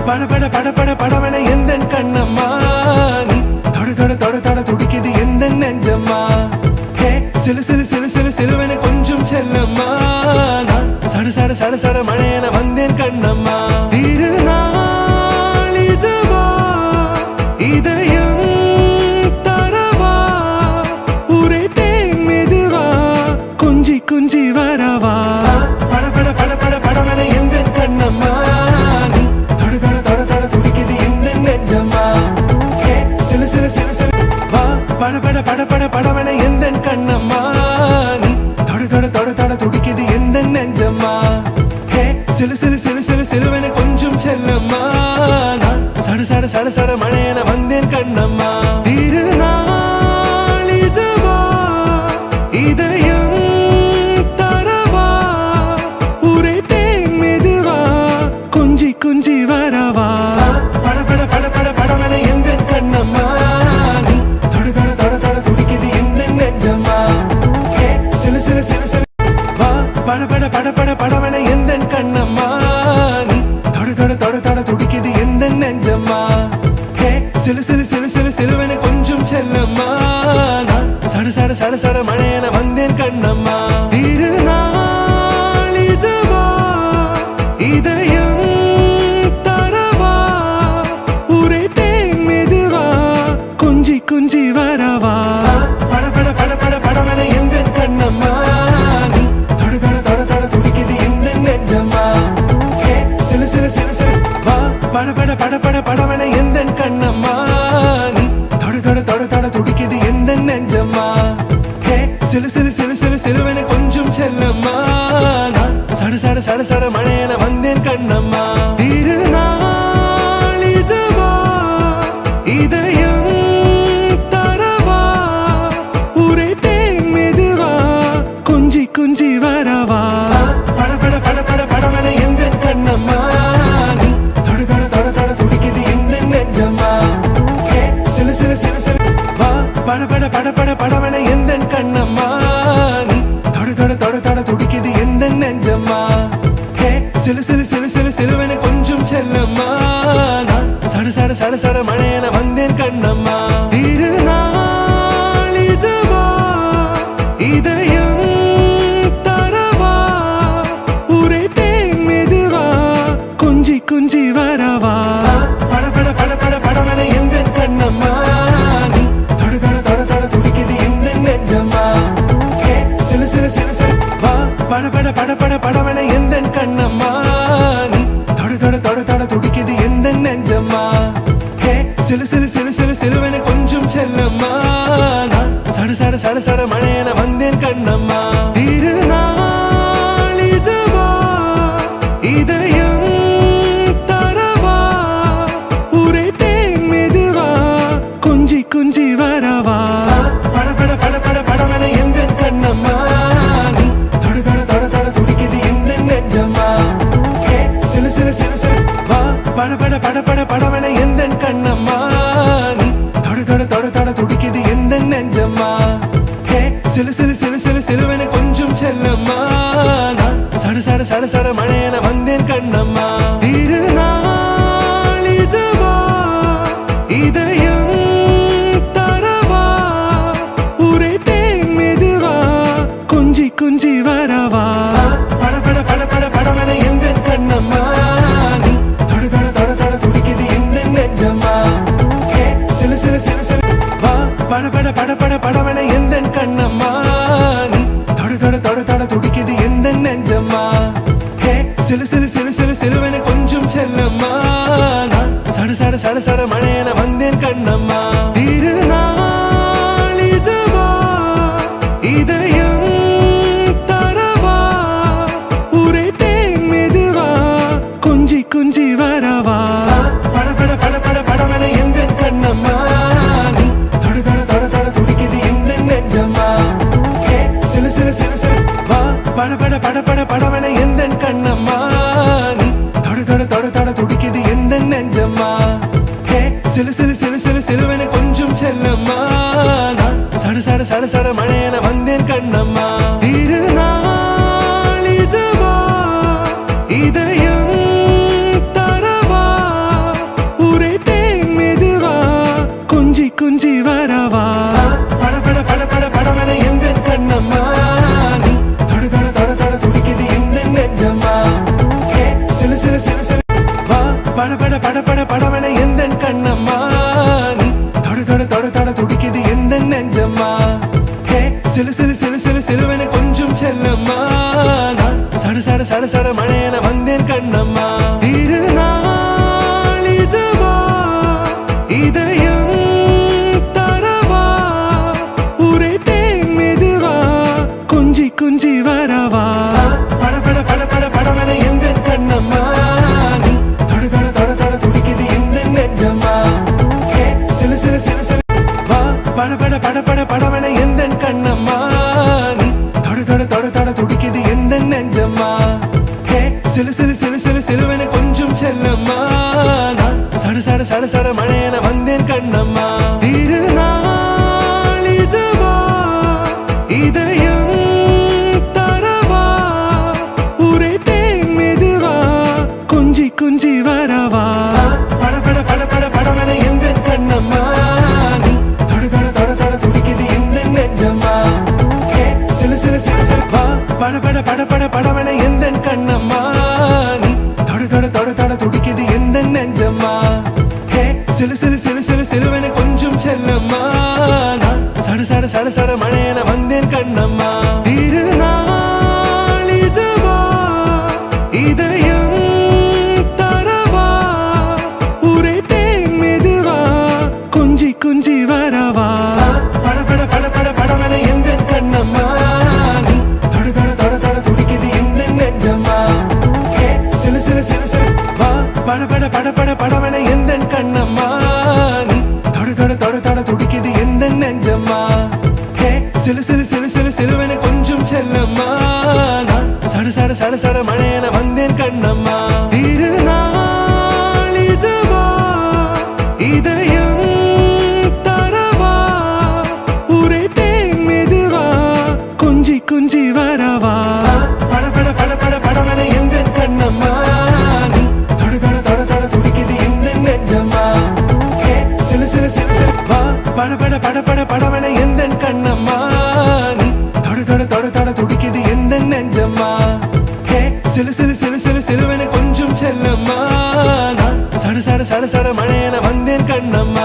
படபட படபட படவன எந்தன் கண்ணம்மா நீ தொட தொட தொட தொட துடிக்குது எந்தன் நெஞ்சம்மா ஹே சிலு சிலு சிலு சிலு சிலுவன கொஞ்சம் செல்லம்மா நான் சட சட சட சட மழையன வந்தேன் கண்ணம்மா திருநாள் இதுவா இதயம் தரவா உரைத்தேன் மெதுவா கொஞ்சி கொஞ்சி வரவா படபட படபட படவன எந்தன் கண்ணம்மா நீ தொட தொட தொட தொட துடிக்குது எந்தன் நெஞ்சம்மா ஹே சிலு சிலு சிலு சிலு வா படபட படபட படவன எந்தன் கண்ணம்மா நீ தொட தொட தொட தொட துடிக்குது எந்தன் நெஞ்சம்மா ஹே சிலு சிலு சிலு சிலு சிலுவன கொஞ்சம் செல்லம்மா நான் சட சட சட சட மழையன வந்தேன் கண்ணம்மா திருநாள் இதுவா இதயம் தரவா உரைத்தேன் மெதுவா கொஞ்சி கொஞ்சி வரவா படபட படபட படவன எந்தன் கண்ணம்மா நீ தொட தொட தொட தொட துடிக்குது எந்தன் நெஞ்சம்மா ஹே சிலு சிலு சிலு சிலு வா படபட படபட படவன எந்தன் கண்ணம்மா நீ தொட தொட தொட தொட துடிக்குது எந்தன் நெஞ்சம்மா ஹே சிலு சிலு சிலு சிலு சிலுவன கொஞ்சம் செல்லம்மா நான் சட சட சட சட மழையன வந்தேன் கண்ணம்மா திருநாள் இதுவா இதயம் தரவா உரைத்தேன் மெதுவா கொஞ்சி கொஞ்சி வரவா படபட படபட படவன எந்தன் கண்ணம்மா நீ தொட தொட தொட தொட துடிக்குது எந்தன் நெஞ்சம்மா ஹே சிலு சிலு சிலு சிலு வா படபட படபட படவன எந்தன் கண்ணம்மா நீ தொட தொட தொட தொட துடிக்குது எந்தன் நெஞ்சம்மா ஹே சிலு சிலு சிலு சிலு சிலுவன கொஞ்சம் செல்லம்மா நான் சட சட சட சட மழையன வந்தேன் கண்ணம்மா திருநாள் இதுவா இதயம் தரவா உரைத்தேன் மெதுவா கொஞ்சி கொஞ்சி வரவா படபட படபட படவன எந்தன் கண்ணம்மா நீ தொட தொட தொட தொட துடிக்குது எந்தன் நெஞ்சம்மா ஹே சிலு சிலு சிலு சிலு வா படபட படபட படவன எந்தன் கண்ணம்மா நீ தொட தொட தொட தொட துடிக்குது எந்தன் நெஞ்சம்மா ஹே சிலு சிலு சிலு சிலு சிலுவன கொஞ்சம் செல்லம்மா நான் சட சட சட சட மழையன வந்தேன் கண்ணம்மா திருநாள் இதுவா இதயம் தரவா உரைத்தேன் மெதுவா கொஞ்சி கொஞ்சி வரவா படபட படபட படவன எந்தன் கண்ணம்மா நீ தொட தொட தொட தொட துடிக்குது எந்தன் நெஞ்சம்மா ஹே சிலு சிலு சிலு சிலு வா படபட படபட படவன எந்தன் கண்ணம்மா நீ தொட தொட தொட தொட துடிக்குது எந்தன் நெஞ்சம்மா ஹே சிலு சிலு சிலு சிலு சிலுவன கொஞ்சம் செல்லம்மா நான் சட சட சட சட மழையன வந்தேன் கண்ணம்மா திருநாள் இதுவா இதயம் தரவா உரைத்தேன் மெதுவா கொஞ்சி கொஞ்சி வரவா படபட படபட படவன எந்தன் கண்ணம்மா நீ தொட தொட தொட தொட துடிக்குது எந்தன் நெஞ்சம்மா ஹே சிலு சிலு சிலு சிலு வா படபட படபட படவன எந்தன் கண்ணம்மா நீ தொட தொட தொட தொட துடிக்குது எந்தன் நெஞ்சம்மா ஹே சிலு சிலு சிலு சிலு சிலுவன கொஞ்சம் செல்லம்மா நான் சட சட சட சட மழையன வந்தேன் கண்ணம்மா திருநாள் இதுவா இதயம் தரவா உரைத்தேன் மெதுவா கொஞ்சி கொஞ்சி வரவா படபட படபட படவன எந்தன் கண்ணம்மா நீ தொட தொட தொட தொட துடிக்குது எந்தன் நெஞ்சம்மா ஹே சிலு சிலு சிலு சிலு வா படபட படபட படவன எந்தன் கண்ணம்மா நீ தொட தொட தொட தொட துடிக்குது எந்தன் நெஞ்சம்மா ஹே சிலு சிலு சிலு சிலு சிலுவன கொஞ்சம் செல்லம்மா நான் சட சட சட சட மழையன வந்தேன் கண்ணம்மா திருநாள் இதுவா இதயம் தரவா உரைத்தேன் மெதுவா கொஞ்சி கொஞ்சி வரவா படபட படபட படவன எந்தன் கண்ணம்மா நீ தொட தொட தொட தொட துடிக்குது எந்தன் நெஞ்சம்மா ஹே சிலு சிலு சிலு சிலு வா படபட படபட படவன எந்தன் கண்ணம்மா நீ தொட தொட தொட தொட துடிக்குது எந்தன் நெஞ்சம்மா ஹே சிலு சிலு சிலு சிலு சிலுவன கொஞ்சம் செல்லம்மா நான் சட சட சட சட மழையன வந்தேன் கண்ணம்மா திருநாள் இதுவா இதயம் தரவா பட பட பட படவன எந்த கண்ணம்மா நீ தொட தொட தொட தொட துடிக்குது எந்த நெஞ்சம்மா ஹே சிலு சிலு சிலு சிலு சிலுவன கொஞ்சம் செல்லம்மா நான் சட சட சட சட மழையன வந்தேன் கண்ணம்மா திருநாள் இதுவா இதயம் தரவா உரைத்தேன் மெதுவா கொஞ்சி கொஞ்சி வரவா பட பட பட பட படவன எந்த கண்ணம்மா நீ தொட தொட தொட தொட துடிக்குது எந்த நெஞ்சம்மா ஹே சிலு சிலு சிலு சிலு வா பட பட பட பட படவன எந்த கண்ணம்மா நீ தொட தொட தொட தொட துடிக்குது எந்த நெஞ்சம்மா ஹே சிலு சிலு சிலு சிலு சிலுவன கொஞ்சம் செல்லம்மா நான் சட சட சட சட மழையன வந்தேன் கண்ணம்மா திருநாள் இதுவா இதயம் தரவா உரைத்தேன் மெதுவா கொஞ்சி கொஞ்சி வரவா பட பட பட பட படவன எந்த கண்ணம்மா நீ தொட தொட தொட தொட துடிக்குது எந்த நெஞ்சம்மா ஹே சிலு சிலு சிலு சிலு வா பட பட பட பட படவன எந்த கண்ணம்மா நீ தொட தொட தொட தொட துடிக்குது எந்த நெஞ்சம்மா ஹே சிலு சிலு சிலு சிலு சிலுவன கொஞ்சம் செல்லம்மா நான் சட சட சட சட மழையன வந்தேன் கண்ணம்மா திருநாள் இதுவா இதயம் தரவா உரைத்தேன் மெதுவா கொஞ்சி கொஞ்சி வரவா பட பட பட பட படவன எந்த கண்ணம்மா நீ தொட தொட தொட தொட துடிக்குது எந்த நெஞ்சம்மா ஹே சிலு சிலு சிலு சிலு வா பட பட பட பட படவன எந்த கண்ணம்மா நீ தொட தொட தொட தொட துடிக்குது எந்த நெஞ்சம்மா ஹே சிலு சிலு சிலு சிலு சிலுவன கொஞ்சம் செல்லம்மா நான் சட சட சட சட மழையன வந்தேன் கண்ணம்மா திருநாள் இதுவா இதயம் தரவா உரைத்தேன் மெதுவா கொஞ்சி கொஞ்சி வரவா பட பட பட பட படவன எந்த கண்ணம்மா நீ தொட தொட தொட தொட துடிக்குது எந்த நெஞ்சம்மா ஹே சிலு சிலு சிலு சிலு வா பட பட பட பட படவன எந்த கண்ணம்மா நீ தொட தொட தொட தொட துடிக்குது எந்த நெஞ்சம்மா ஹே சிலு சிலு சிலு சிலு சிலுவன கொஞ்சம் செல்லம்மா நான் சட சட சட சட மழையன வந்தேன் கண்ணம்மா